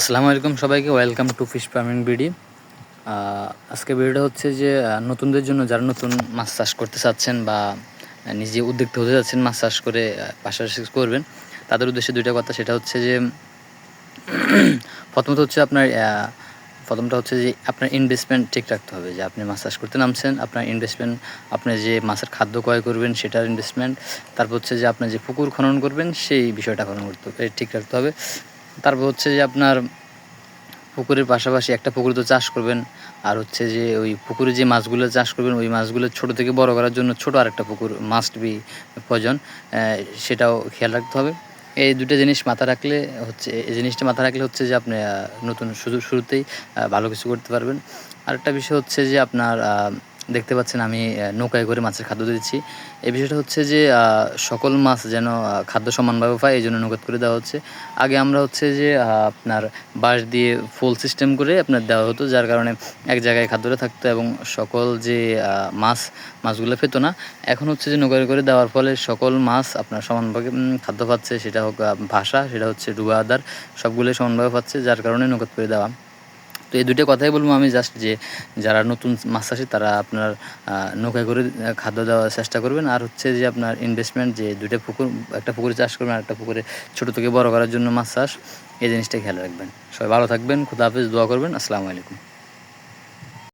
আসসালামু আলাইকুম সবাইকে, welcome to fish farming BD. আজকে ভিডিওটা হচ্ছে যে নতুনদের জন্য, যারা নতুন মাছ চাষ করতে চাচ্ছেন বা নিজে উদ্যোক্তা হতে যাচ্ছেন মাছ চাষ করে পাশাপাশি করবেন, তাদের উদ্দেশ্যে দুইটা কথা। সেটা হচ্ছে যে প্রথমত হচ্ছে প্রথমটা হচ্ছে যে আপনার ইনভেস্টমেন্ট ঠিক রাখতে হবে। যে আপনি মাছ চাষ করতে নামছেন, আপনার ইনভেস্টমেন্ট, আপনি যে মাছের খাদ্য ক্রয় করবেন সেটার ইনভেস্টমেন্ট, তারপর হচ্ছে যে আপনি যে পুকুর খনন করবেন সেই বিষয়টা খনন করতে হবে, ঠিক রাখতে হবে। তারপর হচ্ছে যে আপনার পুকুরের পাশাপাশি একটা পুকুরে তো চাষ করবেন, আর হচ্ছে যে ওই পুকুরে যে মাছগুলো চাষ করবেন ওই মাছগুলো ছোটো থেকে বড় করার জন্য ছোটো আরেকটা পুকুর মাস্ট বি প্রয়োজন, সেটাও খেয়াল রাখতে হবে। এই দুটো জিনিস মাথায় রাখলে হচ্ছে, এই জিনিসটা মাথায় রাখলে হচ্ছে যে আপনি নতুন শুরুতেই ভালো কিছু করতে পারবেন। আরেকটা বিষয় হচ্ছে যে আপনার দেখতে পাচ্ছেন আমি নৌকায় করে মাছের খাদ্য দিচ্ছি। এই বিষয়টা হচ্ছে যে সকল মাছ যেন খাদ্য সমানভাবে পায়, এই জন্য নৌকাত করে দেওয়া হচ্ছে। আগে আমরা হচ্ছে যে আপনার বাঁশ দিয়ে ফুল সিস্টেম করে আপনার দেওয়া হতো, যার কারণে এক জায়গায় খাদ্যটা থাকতো এবং সকল যে মাছগুলো পেতো না। এখন হচ্ছে যে নৌকায় করে দেওয়ার ফলে সকল মাছ আপনার সমানভাবে খাদ্য পাচ্ছে, সেটা হোক ভাষা, সেটা হচ্ছে ডুবা আদার, সবগুলোই সমানভাবে পাচ্ছে, যার কারণে নৌকাত করে দেওয়া। তো এই দুটো কথাই বলবো আমি, জাস্ট যে যারা নতুন মাছ চাষি তারা আপনার নৌকায় করে খাদ্য দেওয়ার চেষ্টা করবেন। আর হচ্ছে যে আপনার ইনভেস্টমেন্ট, যে দুটো পুকুর, একটা পুকুরে চাষ করবেন আর একটা পুকুরে ছোটো থেকে বড় করার জন্য মাছ চাষ, এই জিনিসটা খেয়াল রাখবেন। সবাই ভালো থাকবেন, খুদা হাফেজ, দোয়া করবেন। আসসালামু আলাইকুম।